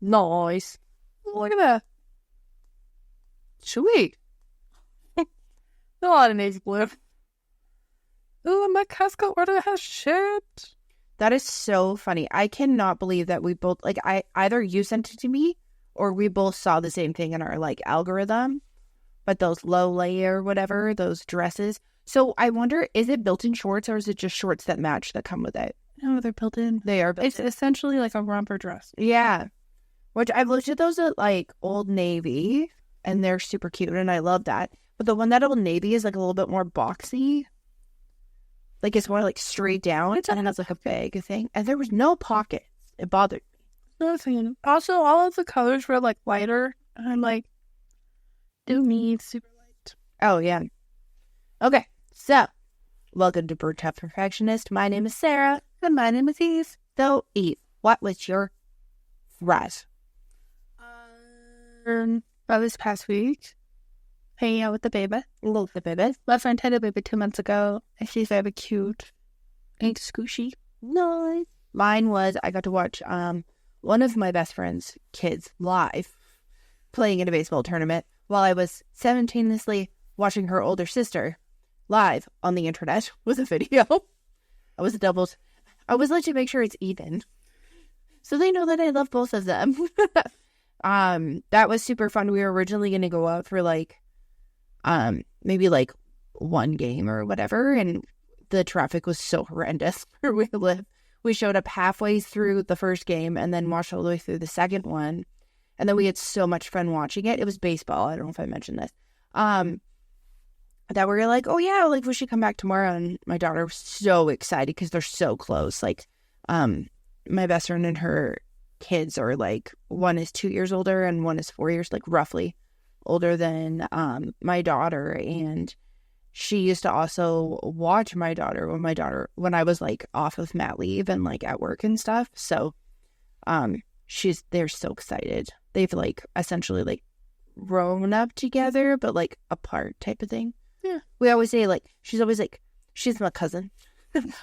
Nice. Look at that. Sweet. A lot of navy blue. Ooh, my Costco order has shipped. That is so funny. I cannot believe that we both, like, either you sent it to me or we both saw the same thing in our, like, algorithm. But those low layer, whatever, those dresses. So I wonder, is it built-in shorts or is it just shorts that match that come with it? No, they're built in. They are built It's essentially like a romper dress. Yeah. Which I've looked at those at, like, Old Navy, and they're super cute, and I love that. But the one that Old Navy is, like, a little bit more boxy. Like, it's more, like, straight down, and it has, like, a bag thing. And there was no pockets. It bothered me. Nothing. Also, all of the colors were, like, lighter. And I'm like, do need super light. Oh, yeah. Okay, so, welcome to Bird Tough Perfectionist. My name is Sarah. And my name is Eve. So, Eve, what was your threat? About this past week, hanging out with the baby. Love the baby. My friend had a baby 2 months ago, and she's very cute and squishy. Nice. Mine was, I got to watch one of my best friend's kids live playing in a baseball tournament while I was simultaneously watching her older sister live on the internet with a video. I was doubled. I was like to make sure it's even, so they know that I love both of them. That was super fun. We were originally going to go out for like, maybe like one game or whatever, and the traffic was so horrendous where we live. We showed up halfway through the first game and then watched all the way through the second one, and then we had so much fun watching it. It was baseball. I don't know if I mentioned this. That we were like, oh yeah, like we should come back tomorrow. And my daughter was so excited because they're so close. Like, my best friend and her kids are like, one is 2 years older and one is 4 years, like roughly older than my daughter. And she used to also watch my daughter when I was like off of mat leave and like at work and stuff. So they're so excited. They've like essentially like grown up together but like apart type of thing. Yeah. We always say like she's always like, she's my cousin.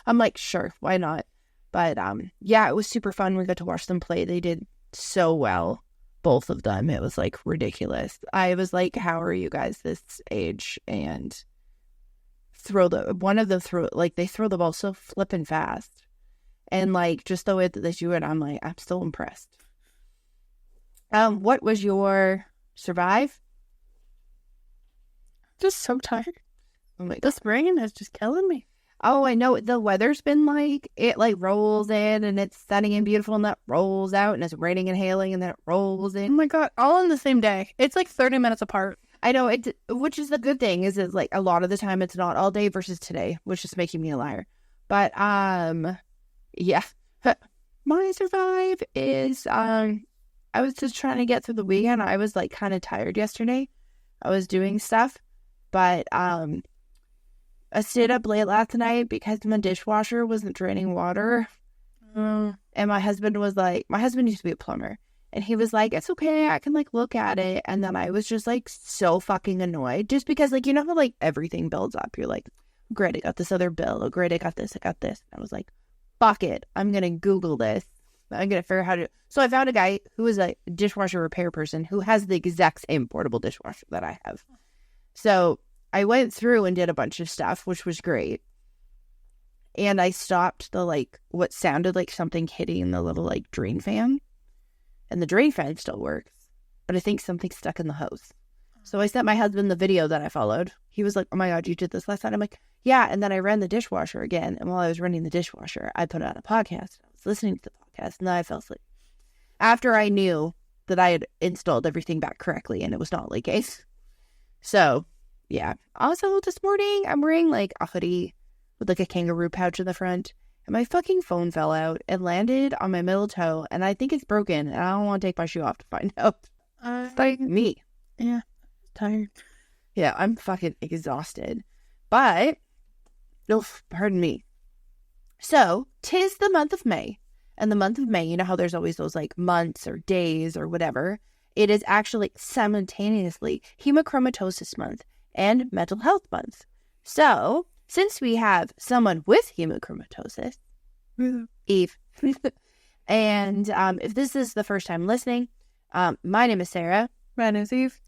I'm like, sure, why not? But yeah, it was super fun. We got to watch them play. They did so well, both of them. It was like ridiculous. I was like, how are you guys this age? And one of them they throw the ball so flippin' fast. And like just the way that they do it, I'm like, I'm still impressed. What was your survive? Just so tired. Oh my God. This rain is just killing me. Oh, I know. The weather's been like, it like rolls in and it's sunny and beautiful and that rolls out and it's raining and hailing and then it rolls in. Oh my God, all in the same day. It's like 30 minutes apart. I know, which is the good thing is like a lot of the time it's not all day versus today, which is making me a liar. But, yeah. My survive is, I was just trying to get through the weekend. I was like kind of tired yesterday. I was doing stuff, but, I stayed up late last night because my dishwasher wasn't draining water. And my husband used to be a plumber. And he was like, it's okay, I can like look at it. And then I was just like so fucking annoyed. Just because like, you know how like everything builds up. You're like, great, I got this other bill. Oh, great, I got this. And I was like, fuck it. I'm going to Google this. I'm going to figure out how to. So I found a guy who is a dishwasher repair person who has the exact same portable dishwasher that I have. So I went through and did a bunch of stuff, which was great. And I stopped the, like, what sounded like something hitting the little, like, drain fan. And the drain fan still works. But I think something stuck in the hose. So I sent my husband the video that I followed. He was like, oh my God, you did this last night? I'm like, yeah. And then I ran the dishwasher again. And while I was running the dishwasher, I put on a podcast. I was listening to the podcast and then I fell asleep. After I knew that I had installed everything back correctly and it was not leaking. So, yeah. Also, this morning, I'm wearing, like, a hoodie with, like, a kangaroo pouch in the front. And my fucking phone fell out and landed on my middle toe. And I think it's broken. And I don't want to take my shoe off to find out. Like, me. Yeah. Tired. Yeah, I'm fucking exhausted. But, pardon me. So, 'tis the month of May. And the month of May, you know how there's always those, like, months or days or whatever. It is actually simultaneously Haemochromatosis month and mental health month. So, since we have someone with hemochromatosis, Eve, And if this is the first time listening, my name is Sarah. My name's Eve.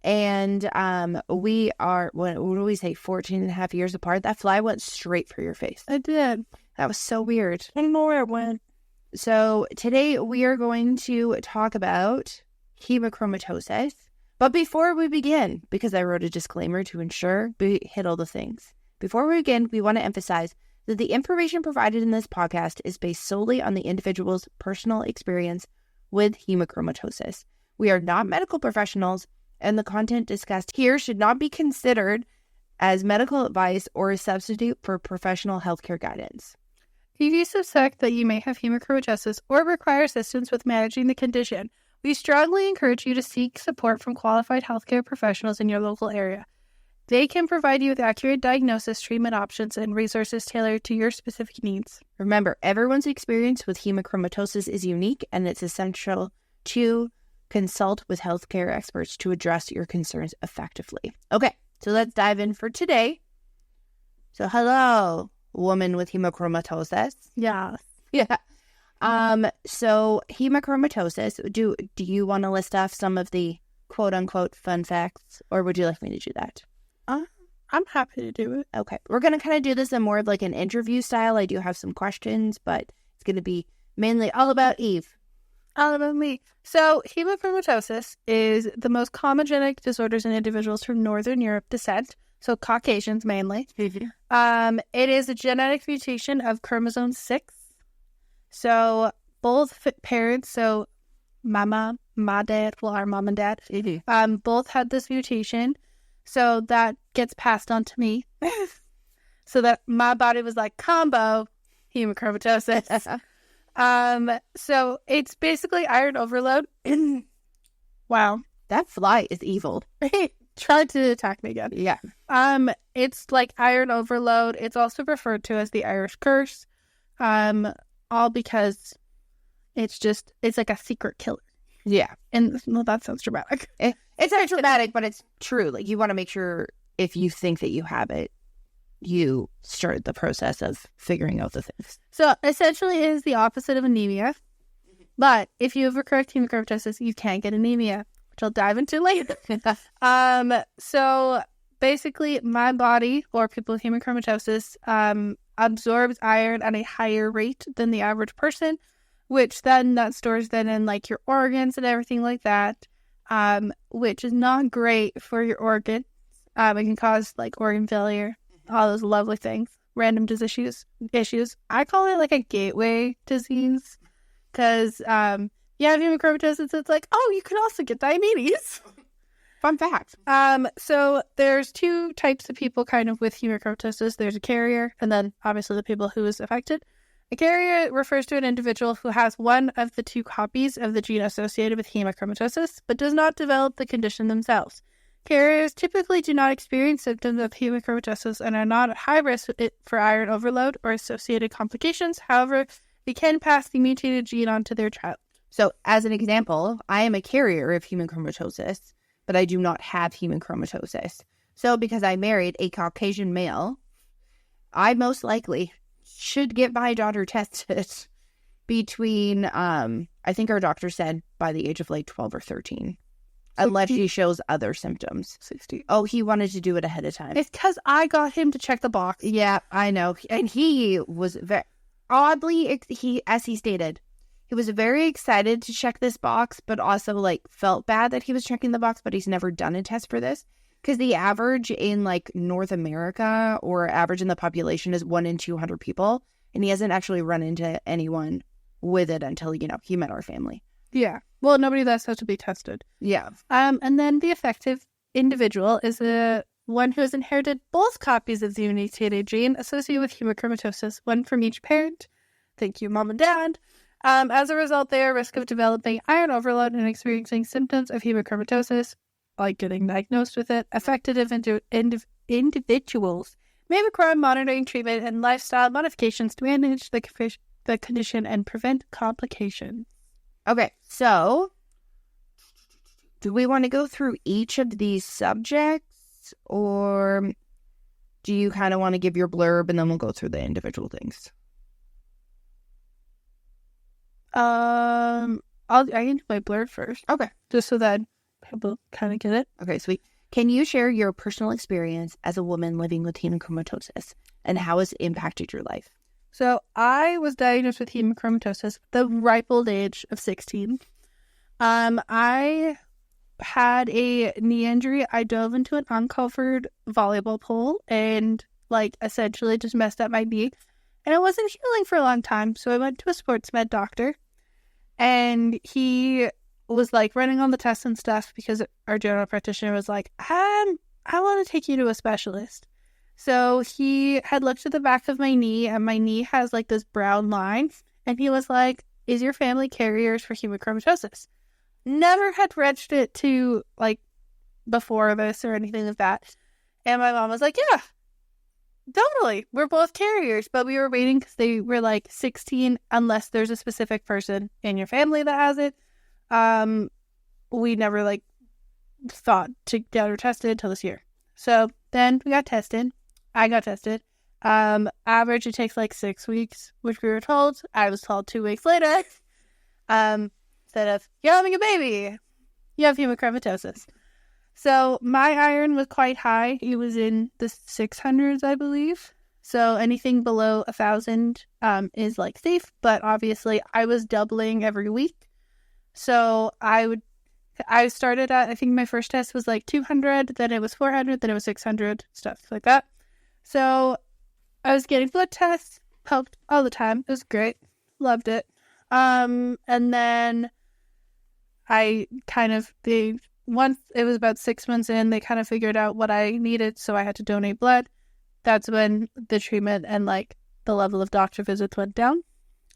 And we are, what do we say, 14 and a half years apart? That fly went straight for your face. I did. That was so weird. I don't know where it went. So today we are going to talk about hemochromatosis. But before we begin, because I wrote a disclaimer to ensure we hit all the things. Before we begin, we want to emphasize that the information provided in this podcast is based solely on the individual's personal experience with hemochromatosis. We are not medical professionals, and the content discussed here should not be considered as medical advice or a substitute for professional healthcare guidance. If you suspect that you may have hemochromatosis or require assistance with managing the condition, we strongly encourage you to seek support from qualified healthcare professionals in your local area. They can provide you with accurate diagnosis, treatment options, and resources tailored to your specific needs. Remember, everyone's experience with hemochromatosis is unique, and it's essential to consult with healthcare experts to address your concerns effectively. Okay, so let's dive in for today. So hello, woman with hemochromatosis. Yeah. Yeah. So hemochromatosis, do you want to list off some of the quote unquote fun facts, or would you like me to do that? I'm happy to do it. Okay. We're going to kind of do this in more of like an interview style. I do have some questions, but it's going to be mainly all about Eve. All about me. So hemochromatosis is the most common genetic disorders in individuals from Northern Europe descent, so Caucasians mainly. It is a genetic mutation of chromosome 6. So both parents, so my dad, well, our mom and dad, both had this mutation. So that gets passed on to me. So that my body was like combo hemochromatosis. So it's basically iron overload. Wow. That fly is evil. Tried to attack me again. Yeah. It's like iron overload. It's also referred to as the Irish curse. All because it's like a secret killer. Yeah. And well, that sounds dramatic. It's not dramatic, but it's true. Like, you want to make sure if you think that you have it, you start the process of figuring out the things. So essentially it is the opposite of anemia. But if you have recurrent hemochromatosis, you can get anemia, which I'll dive into later. So basically my body, or people with hemochromatosis, absorbs iron at a higher rate than the average person, which then that stores then in like your organs and everything like that, which is not great for your organs. It can cause like organ failure, all those lovely things, random issues. I call it like a gateway disease because you have hemochromatosis. It's like, oh, you can also get diabetes. Fun fact. So there's two types of people kind of with hemochromatosis. There's a carrier, and then obviously the people who is affected. A carrier refers to an individual who has one of the two copies of the gene associated with hemochromatosis, but does not develop the condition themselves. Carriers typically do not experience symptoms of hemochromatosis and are not at high risk for iron overload or associated complications. However, they can pass the mutated gene on to their child. So, as an example, I am a carrier of hemochromatosis, but I do not have hemochromatosis. So, because I married a Caucasian male, I most likely should get my daughter tested between, I think our doctor said by the age of like 12 or 13. Unless she shows other symptoms. 60. Oh, he wanted to do it ahead of time. It's because I got him to check the box. Yeah, I know. And he was very, oddly, as he stated, he was very excited to check this box, but also like felt bad that he was checking the box, but he's never done a test for this. Because the average in like North America or average in the population is 1 in 200 people. And he hasn't actually run into anyone with it until, he met our family. Yeah. Well, nobody that's supposed to be tested. Yeah. And then the affected individual is the one who has inherited both copies of the mutated gene associated with hemochromatosis, one from each parent. Thank you, mom and dad. As a result, they are at risk of developing iron overload and experiencing symptoms of hemochromatosis, like getting diagnosed with it. Affected individuals may require monitoring, treatment, and lifestyle modifications to manage the condition and prevent complications. Okay, so do we want to go through each of these subjects, or do you kind of want to give your blurb and then we'll go through the individual things? I can do my blurb first. Okay. Just so that people kind of get it. Okay, sweet. Can you share your personal experience as a woman living with hemochromatosis and how it's impacted your life? So I was diagnosed with hemochromatosis at the ripe old age of 16. I had a knee injury. I dove into an uncovered volleyball pool and essentially just messed up my knee. And it wasn't healing for a long time. So I went to a sports med doctor and he was running on the tests and stuff because our general practitioner was like, I want to take you to a specialist. So he had looked at the back of my knee and my knee has this brown line. And he was like, is your family carriers for hemochromatosis? Never had reached it to before this or anything like that. And my mom was like, yeah, totally. We're both carriers, but we were waiting because they were 16 unless there's a specific person in your family that has it. We never thought to get her tested until this year. So then we got tested. I got tested. Average it takes 6 weeks, which we were told. I was told 2 weeks later. Instead of you're having a baby, you have hemochromatosis. So my iron was quite high. It was in the 600s, I believe. So anything below 1,000 is safe. But obviously, I was doubling every week. So I started at, I think my first test was 200, then it was 400, then it was 600, stuff like that. So I was getting blood tests, poked all the time. It was great. Loved it. And then once it was about 6 months in, they kind of figured out what I needed, so I had to donate blood. That's when the treatment and the level of doctor visits went down.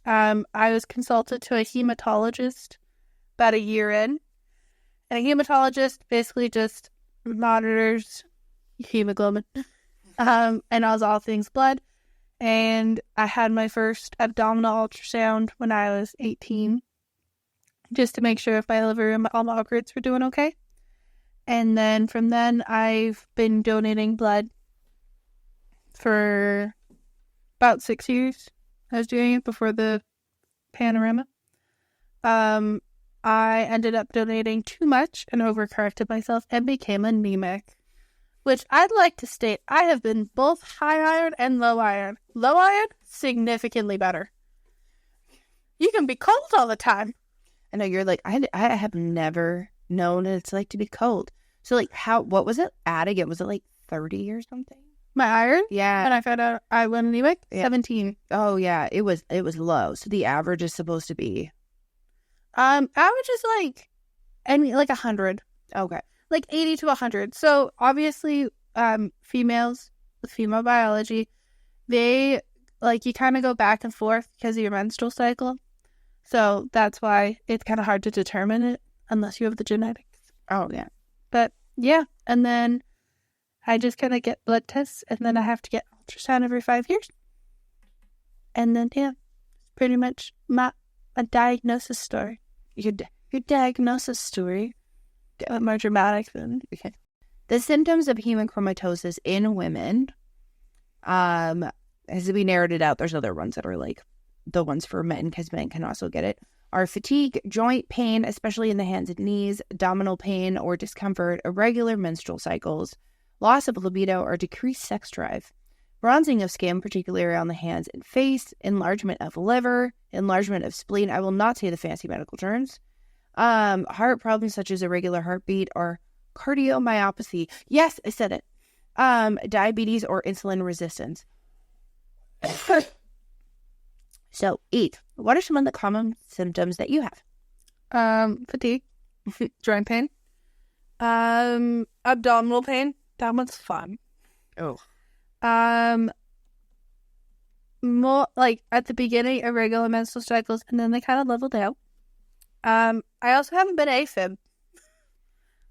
I was consulted to a hematologist about a year in, and a hematologist basically just monitors hemoglobin and all things blood. And I had my first abdominal ultrasound when I was 18, just to make sure if my liver and all my organs were doing okay. And then from then, I've been donating blood for about 6 years. I was doing it before the panorama. I ended up donating too much and overcorrected myself and became anemic, which I'd like to state I have been both high iron and low iron. Low iron, significantly better. You can be cold all the time. I know you're I have never known what it's like to be cold. So what was it at again? Was it 30 or something? My iron? Yeah. And I found out I went anemic? Yeah. 17. Oh yeah, it was low. So the average is supposed to be? Average is 100. Okay. 80 to 100. So obviously, females with female biology, they you kind of go back and forth because of your menstrual cycle. So that's why it's kind of hard to determine it unless you have the genetics. Oh yeah. But yeah, and then I just kind of get blood tests, and then I have to get ultrasound every 5 years. And then yeah, pretty much a diagnosis story. Your diagnosis story. More dramatic than okay. The symptoms of hemochromatosis in women, as we narrowed it out, there's other ones that are the ones for men, because men can also get it, are fatigue, joint pain, especially in the hands and knees, abdominal pain or discomfort, irregular menstrual cycles, loss of libido or decreased sex drive, bronzing of skin, particularly around the hands and face, enlargement of liver, enlargement of spleen. I will not say the fancy medical terms. Heart problems such as irregular heartbeat or cardiomyopathy. Yes, I said it. Diabetes or insulin resistance. So, what are some of the common symptoms that you have? Fatigue, joint pain, abdominal pain. That one's fun. Oh. More at the beginning, irregular menstrual cycles, and then they kind of leveled out. I also haven't been AFib.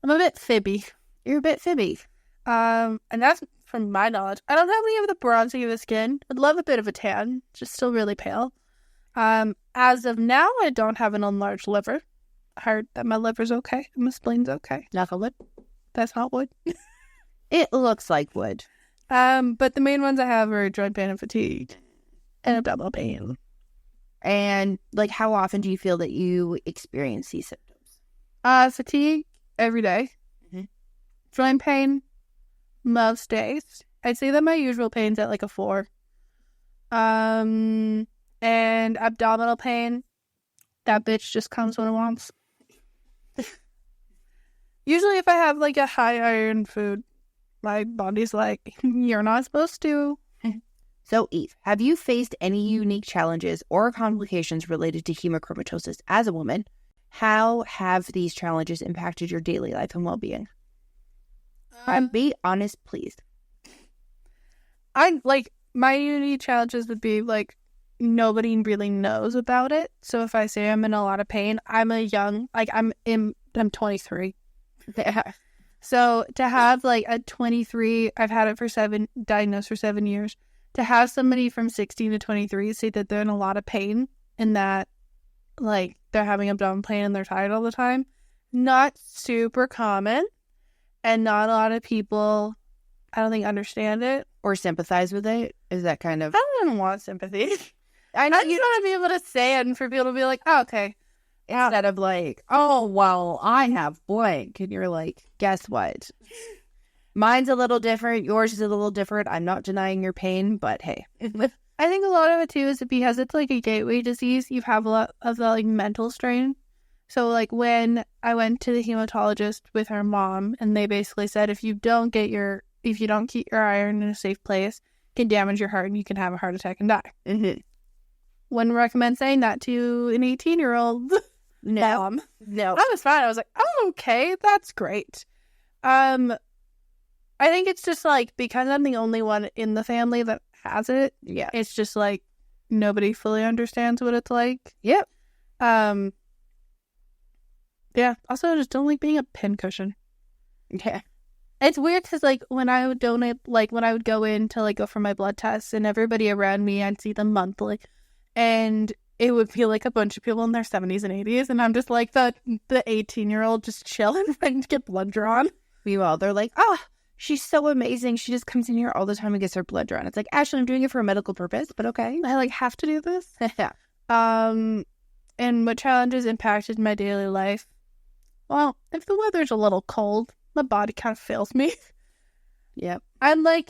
I'm a bit fibby. You're a bit fibby. And that's from my knowledge. I don't have any of the bronzing of the skin. I'd love a bit of a tan. Just still really pale. As of now, I don't have an enlarged liver. I heard that my liver's okay. And my spleen's okay. Knock on wood. That's not wood. It looks like wood. But the main ones I have are joint pain and fatigue. And abdominal pain. And, like, how often do you feel that you experience these symptoms? Fatigue every day. Joint pain most days. I'd say that my usual pain's at like a 4. And abdominal pain, that bitch just comes when it wants. Usually if I have like a high iron food, my body's like, you're not supposed to. So, Eve, have you faced any unique challenges or complications related to hemochromatosis as a woman? How have these challenges impacted your daily life and well-being? Be honest, please. My unique challenges would be like nobody really knows about it. So if I say I'm in a lot of pain, I'm 23. So to have like a 23, I've had it diagnosed for 7 years. To have somebody from 16 to 23 say that they're in a lot of pain and that like they're having abdominal pain and they're tired all the time, not super common. And not a lot of people, I don't think, understand it. Or sympathize with it? Is that kind of... I don't want sympathy. I just want to be able to say it and for people to be like, oh, okay. Instead of like, oh, well, I have blank. And you're like, guess what? Mine's a little different. Yours is a little different. I'm not denying your pain, but hey. I think a lot of it, too, is because it's like a gateway disease. You have a lot of the like mental strain. So, like, when I went to the hematologist with her mom, and they basically said, if you don't keep your iron in a safe place, it can damage your heart, and you can have a heart attack and die. Wouldn't recommend saying that to an 18-year-old mom. No. I was fine. I was like, oh, okay, that's great. I think it's just, like, because I'm the only one in the family that has it, yeah, it's just, like, nobody fully understands what it's like. Yep. Yeah, also I just don't like being a pincushion. Yeah. It's weird because, like, when I would donate, like, when I would go in to, like, go for my blood tests and everybody around me, I'd see them monthly. And it would feel like a bunch of people in their 70s and 80s. And I'm just like the 18-year-old just chilling, ready to get blood drawn. Meanwhile, they're like, oh, she's so amazing. She just comes in here all the time and gets her blood drawn. It's like, Ashley, I'm doing it for a medical purpose, but okay. I, like, have to do this. Yeah. And what challenges impacted my daily life? Well, if the weather's a little cold, my body kind of fails me. Yep. I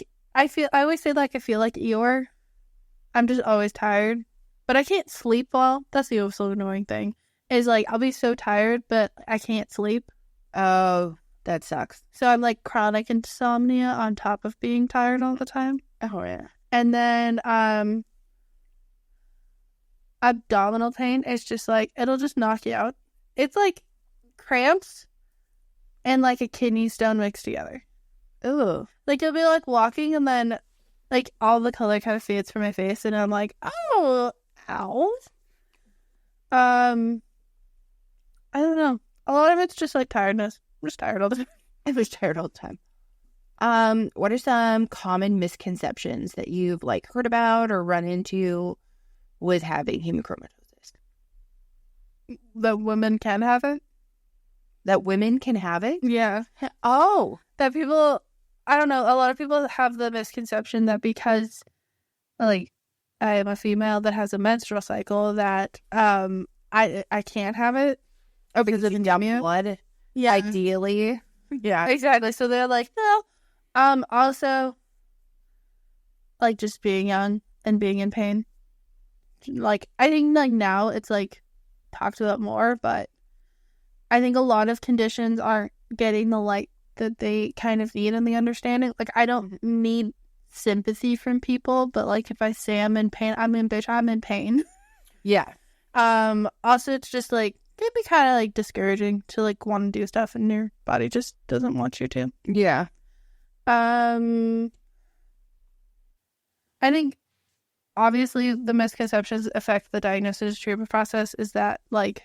always say, like, I feel like Eeyore. I'm just always tired. But I can't sleep well. That's the also annoying thing. Is, like, I'll be so tired, but I can't sleep. Oh, that sucks. So I'm, like, chronic insomnia on top of being tired all the time. Oh, yeah. And then, abdominal pain is just, like, it'll just knock you out. It's, like, cramps and like a kidney stone mixed together. Ooh. Like it'll be like walking and then like all the color kind of fades from my face and I'm like, oh, ow. I don't know. A lot of it's just like tiredness. I'm just tired all the time. I was tired all the time. What are some common misconceptions that you've like heard about or run into with having hemochromatosis? That women can have it? That women can have it? Yeah. Oh. That people, I don't know, a lot of people have the misconception that because, like, I am a female that has a menstrual cycle that I can't have it. Oh, because of the blood? Yeah. Ideally. Yeah. Exactly. So they're like, no. Also, like, just being young and being in pain. Like, I think, like, now it's, like, talked about more, but I think a lot of conditions aren't getting the light that they kind of need and the understanding. Like, I don't need sympathy from people, but, like, if I say I'm in pain, I'm in pain. Yeah. Also, it's just, like, it can be kind of, like, discouraging to, like, want to do stuff and your body just doesn't want you to. Yeah. I think, obviously, the misconceptions affect the diagnosis treatment process is that, like,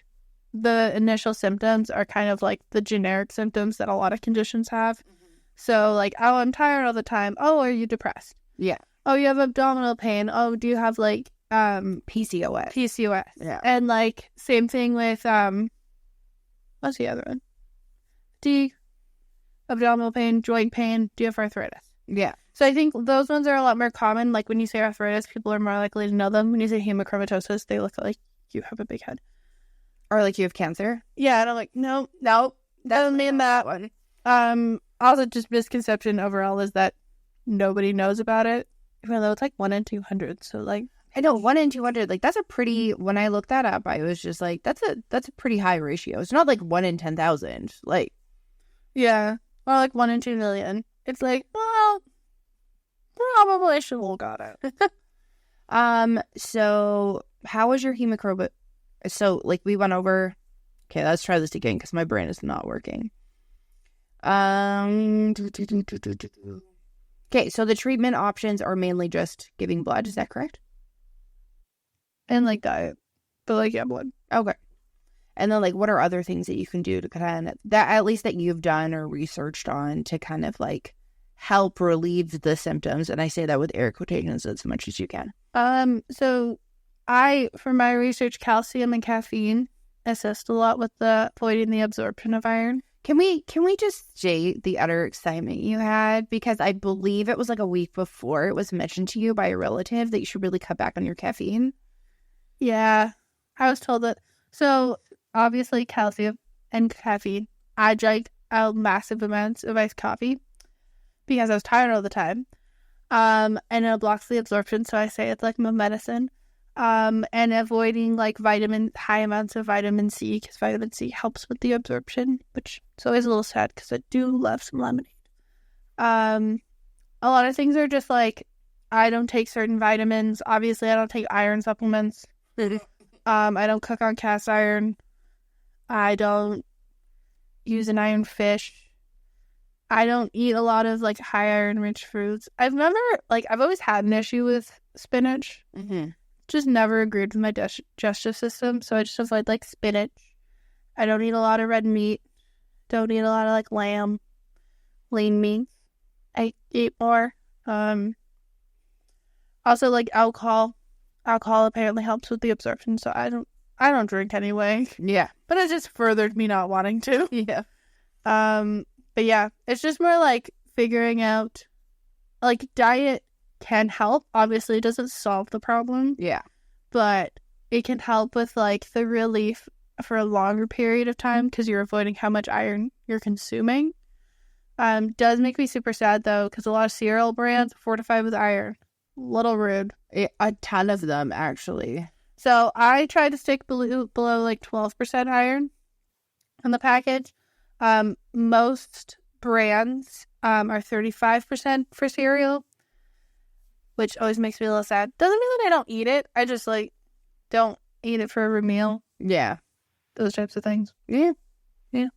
the initial symptoms are kind of like the generic symptoms that a lot of conditions have. Mm-hmm. So, like, oh, I'm tired all the time. Oh, are you depressed? Yeah. Oh, you have abdominal pain. Oh, do you have, like, PCOS. Yeah. And, like, same thing with, what's the other one? Fatigue, abdominal pain, joint pain. Do you have arthritis? Yeah. So I think those ones are a lot more common. Like, when you say arthritis, people are more likely to know them. When you say hemochromatosis, they look like you have a big head. Or like you have cancer. Yeah, and I'm like, no, doesn't mean that one. Also, just misconception overall is that nobody knows about it, even though it's like 1 in 200. So like, I know 1 in 200. Like that's a pretty. When I looked that up, I was just like, that's a pretty high ratio. It's not like 1 in 10,000. Like, yeah, or like 1 in 2 million. It's like, well, probably should have got it. So how was your hemoglobin? So like we went over. Okay, let's try this again because my brain is not working. Okay, so the treatment options are mainly just giving blood. Is that correct? And like diet, but like yeah, blood. Okay. And then like, what are other things that you can do to kind of that at least that you've done or researched on to kind of like help relieve the symptoms? And I say that with air quotations as much as you can. So for my research, calcium and caffeine assist a lot with avoiding the absorption of iron. Can we just state the utter excitement you had? Because I believe it was like a week before it was mentioned to you by a relative that you should really cut back on your caffeine. Yeah, I was told that. So obviously calcium and caffeine. I drank massive amounts of iced coffee because I was tired all the time. And it blocks the absorption. So I say it's like my medicine. And avoiding like high amounts of vitamin C, because vitamin C helps with the absorption, which is always a little sad because I do love some lemonade. A lot of things are just like, I don't take certain vitamins. Obviously, I don't take iron supplements. I don't cook on cast iron. I don't use an iron fish. I don't eat a lot of like high iron rich foods. I've always had an issue with spinach. Mm-hmm. Just never agreed with my digestive system, so I just avoid like spinach. I don't eat a lot of red meat. Don't eat a lot of like lamb, lean meats. I eat more. Also like alcohol. Alcohol apparently helps with the absorption, so I don't drink anyway. Yeah, but it just furthered me not wanting to. Yeah. But yeah, it's just more like figuring out, like diet can help. Obviously, it doesn't solve the problem. Yeah. But it can help with like the relief for a longer period of time because you're avoiding how much iron you're consuming. Does make me super sad though because a lot of cereal brands fortified with iron. Little rude. A ton of them actually. So I try to stick below like 12% iron on the package. Most brands are 35% for cereal, which always makes me a little sad. Doesn't mean that I don't eat it. I just like don't eat it for every meal. Yeah. Those types of things. Yeah. Yeah.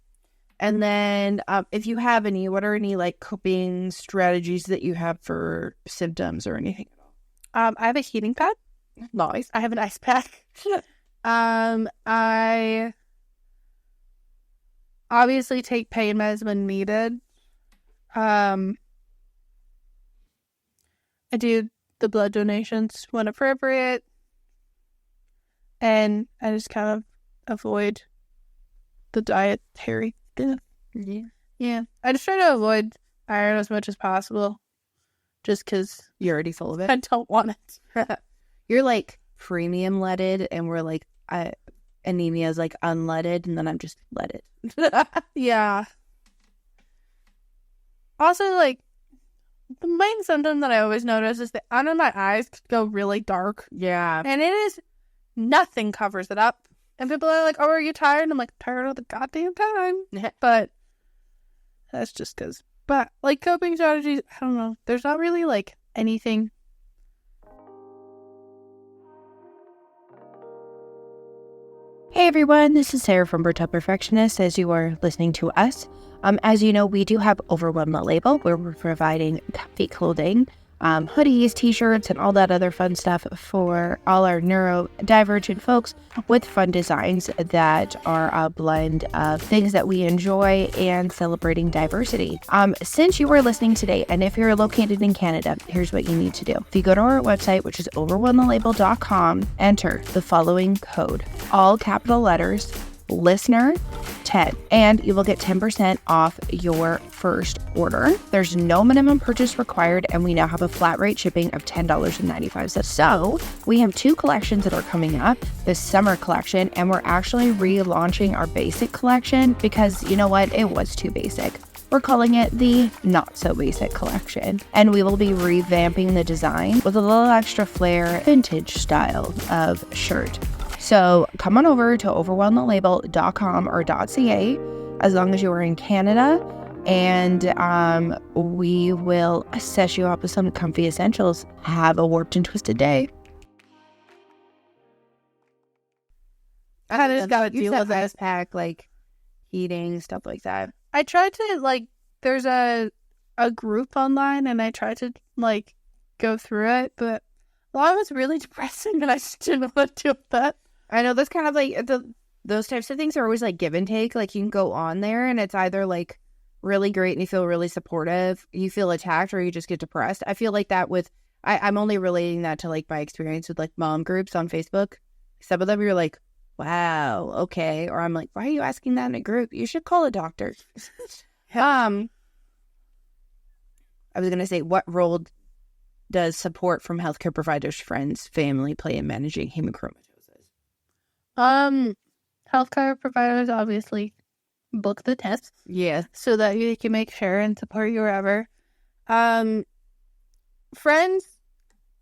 And then if you have any, what are any like coping strategies that you have for symptoms or anything at all? I have a heating pad. Nice. I have an ice pack. I obviously take pain meds when needed. I do the blood donations when appropriate. And I just kind of avoid the dietary stuff. Yeah. Yeah. I just try to avoid iron as much as possible. Just because you're already full of it. I don't want it. You're like premium leaded, and we're like, anemia is like unleaded, and then I'm just leaded. Yeah. Also, like, the main symptom that I always notice is that under my eyes go really dark. Yeah. And it is, nothing covers it up. And people are like, oh, are you tired? And I'm like, tired all the goddamn time. But that's just because. But, like, coping strategies, I don't know. There's not really, like, anything. Hey everyone, this is Sarah from Bird to Perfectionist as you are listening to us. As you know, we do have Overwhelm the Label where we're providing comfy clothing, hoodies, t-shirts, and all that other fun stuff for all our neurodivergent folks with fun designs that are a blend of things that we enjoy and celebrating diversity. Since you are listening today, and if you're located in Canada, here's what you need to do. If you go to our website, which is overwhelmthelabel.com, enter the following code, all capital letters, listener, 10, and you will get 10% off your first order. There's no minimum purchase required, and we now have a flat rate shipping of $10.95. So we have 2 collections that are coming up, this summer collection, and we're actually relaunching our basic collection because you know what? It was too basic. We're calling it the Not So Basic collection, and we will be revamping the design with a little extra flair, vintage style of shirt. So come on over to overwhelmthelabel.com or .ca as long as you are in Canada, and we will set you up with some comfy essentials. Have a warped and twisted day. I just got to deal with ice pack, like heating, stuff like that. I tried to, like, there's a group online, and I tried to, like, go through it, but a lot of it's really depressing, and I just didn't know what to do with that. I know that's kind of like, those types of things are always, like, give and take. Like, you can go on there, and it's either, like, really great, and you feel really supportive, you feel attacked, or you just get depressed. I feel like that with, I'm only relating that to, like, my experience with, like, mom groups on Facebook. Some of them, you're like, wow, okay. Or I'm like, why are you asking that in a group? You should call a doctor. I was going to say, what role does support from healthcare providers, friends, family play in managing hemochromatosis? Healthcare providers obviously book the tests. Yeah. So that you can make sure and support you wherever. Friends,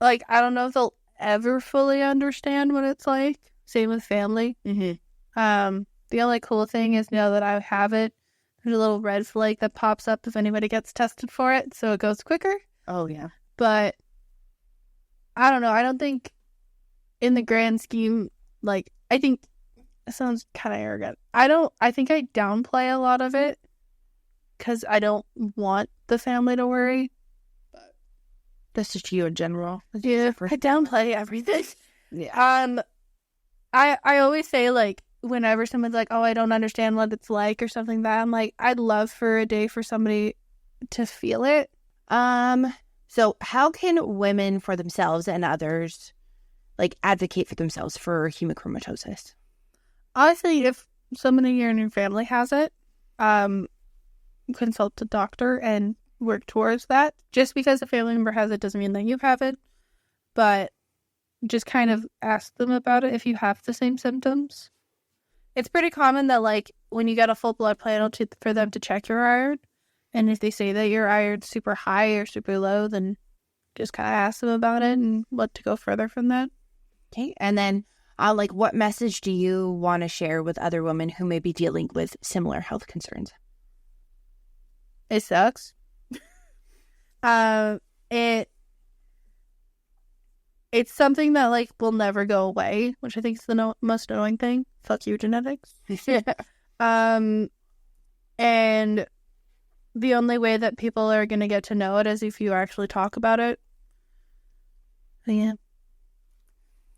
like, I don't know if they'll ever fully understand what it's like. Same with family. Mm-hmm. The only cool thing is now that I have it, there's a little red flake that pops up if anybody gets tested for it, so it goes quicker. Oh, yeah. But I don't know. I don't think in the grand scheme, like, I think it sounds kind of arrogant. I think I downplay a lot of it because I don't want the family to worry. That's just you in general. Yeah, I downplay everything. Yeah. I always say, like, whenever someone's like, oh, I don't understand what it's like or something like that, I'm like, I'd love for a day for somebody to feel it. So how can women for themselves and others, like, advocate for themselves for hemochromatosis? Honestly, if somebody in your family has it, consult a doctor and work towards that. Just because a family member has it doesn't mean that you have it, but just kind of ask them about it if you have the same symptoms. It's pretty common that, like, when you get a full blood panel for them to check your iron, and if they say that your iron's super high or super low, then just kind of ask them about it and what to go further from that. Okay, and then, like, what message do you want to share with other women who may be dealing with similar health concerns? It sucks. It's something that, like, will never go away, which I think is the most annoying thing. Fuck you, genetics. And the only way that people are going to get to know it is if you actually talk about it. So, yeah.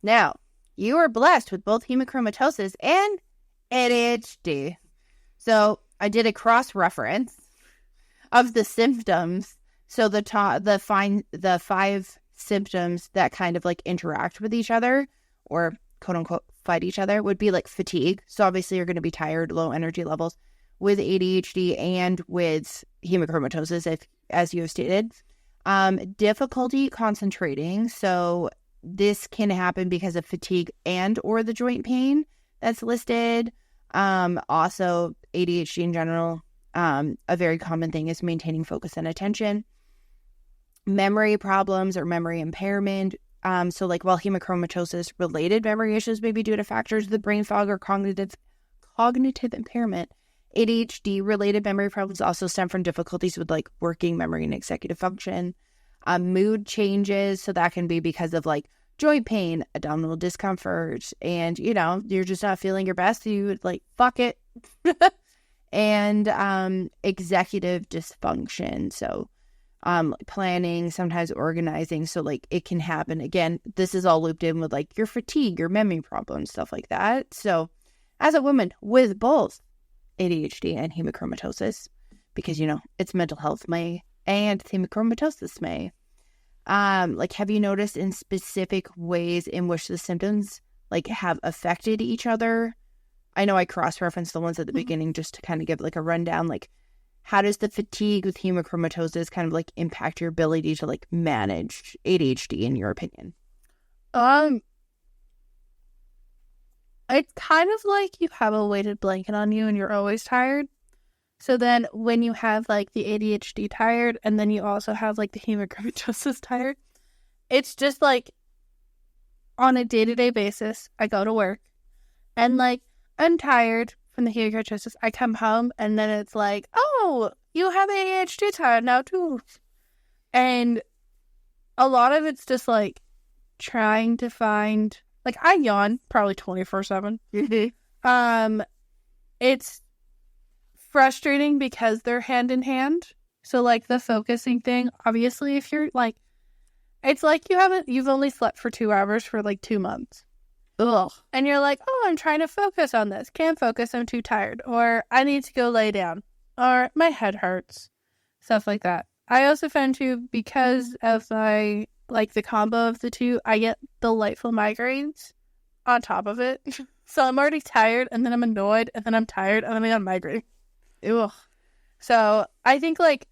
Now, you are blessed with both hemochromatosis and ADHD. So I did a cross-reference of the symptoms. So the 5 symptoms that kind of, like, interact with each other or quote unquote fight each other would be, like, fatigue. So obviously you're going to be tired, low energy levels with ADHD and with hemochromatosis, as you have stated. Difficulty concentrating. So this can happen because of fatigue and or the joint pain that's listed. Also ADHD in general. A very common thing is maintaining focus and attention. Memory problems or memory impairment. So, like, while hemochromatosis related memory issues may be due to factors of the brain fog or cognitive impairment, ADHD related memory problems also stem from difficulties with, like, working memory and executive function. Mood changes, so that can be because of, like, joint pain, abdominal discomfort, and, you know, you're just not feeling your best, so you would, like, fuck it. And executive dysfunction, so planning, sometimes organizing, so, like, it can happen. Again, this is all looped in with, like, your fatigue, your memory problems, stuff like that. So as a woman with both ADHD and hemochromatosis, because, you know, it's mental health May and hemochromatosis May, like, have you noticed in specific ways in which the symptoms, like, have affected each other I know I cross-referenced the ones at the beginning just to kind of give like a rundown. Like, how does the fatigue with hemochromatosis kind of like impact your ability to like manage ADHD in your opinion? It's kind of like you have a weighted blanket on you and you're always tired. So then when you have like the ADHD tired and then you also have like the hemochromatosis tired, it's just like on a day-to-day basis, I go to work and like I'm tired from the hemochromatosis. I come home and then it's like, oh, you have ADHD tired now too. And a lot of it's just like trying to find, like I yawn probably 24/7. It's frustrating because they're hand in hand. So like the focusing thing, obviously if you're like, it's like you've only slept for 2 hours for like 2 months. Ugh. And you're like, oh, I'm trying to focus on this. Can't focus, I'm too tired. Or I need to go lay down. Or my head hurts. Stuff like that. I also found too, because of my, like the combo of the two, I get delightful migraines on top of it. So I'm already tired and then I'm annoyed and then I'm tired and then I got a migraine. Ew. So I think like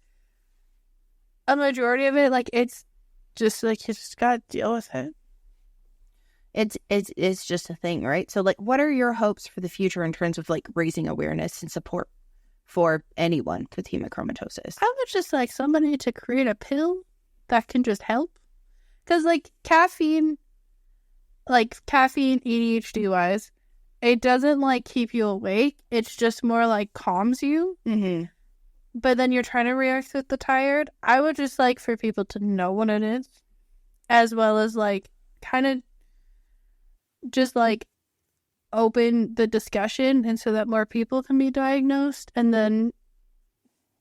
a majority of it, like it's just like you just gotta deal with it. It's just a thing, right? So like, what are your hopes for the future in terms of like raising awareness and support for anyone with hemochromatosis? I would just like somebody to create a pill that can just help. Because like caffeine ADHD wise, it doesn't like keep you awake. It's just more like calms you. Mm-hmm. But then you're trying to react with the tired. I would just like for people to know what it is, as well as like kind of just like open the discussion, and so that more people can be diagnosed, and then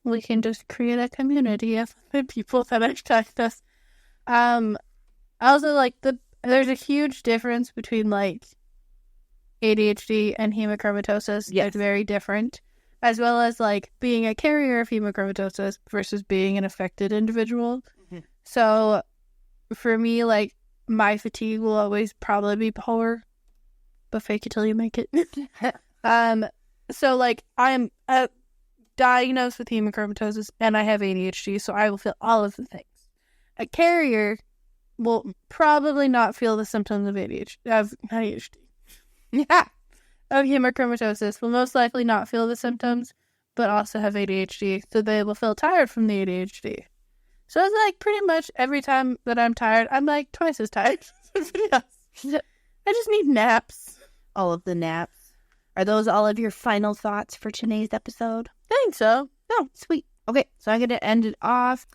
we can just create a community of the people that are diagnosed. I also like there's a huge difference between like ADHD and hemochromatosis. Yes. It's very different, as well as like being a carrier of hemochromatosis versus being an affected individual. Mm-hmm. So for me, like my fatigue will always probably be poor, but fake it till you make it. So like I'm diagnosed with hemochromatosis and I have ADHD, so I will feel all of the things. A carrier will probably not feel the symptoms of ADHD. Yeah. Of hemochromatosis, will most likely not feel the symptoms, but also have ADHD, so they will feel tired from the ADHD. So it's like pretty much every time that I'm tired, I'm like twice as tired as everybody else. I just need naps. All of the naps. Are those all of your final thoughts for today's episode? I think so. Oh, sweet. Okay, so I'm going to end it off.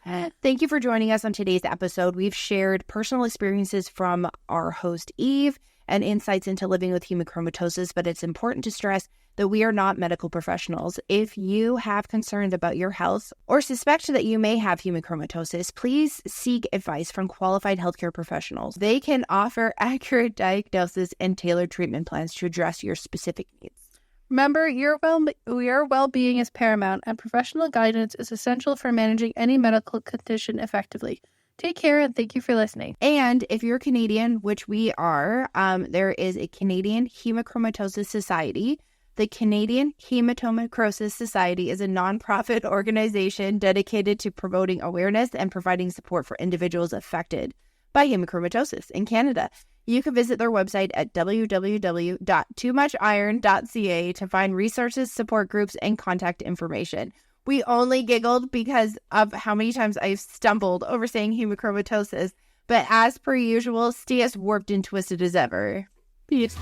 Thank you for joining us on today's episode. We've shared personal experiences from our host, Eve, and insights into living with hemochromatosis, but it's important to stress that we are not medical professionals. If you have concerns about your health or suspect that you may have hemochromatosis, please seek advice from qualified healthcare professionals. They can offer accurate diagnosis and tailored treatment plans to address your specific needs. Remember, your well-being is paramount, and professional guidance is essential for managing any medical condition effectively. Take care, and thank you for listening. And if you're Canadian, which we are, there is a Canadian Hemochromatosis Society. The Canadian Hemochromatosis Society is a nonprofit organization dedicated to promoting awareness and providing support for individuals affected by hemochromatosis in Canada. You can visit their website at www.toomuchiron.ca to find resources, support groups, and contact information. We only giggled because of how many times I've stumbled over saying hemochromatosis, but as per usual, stay as warped and twisted as ever. Peace.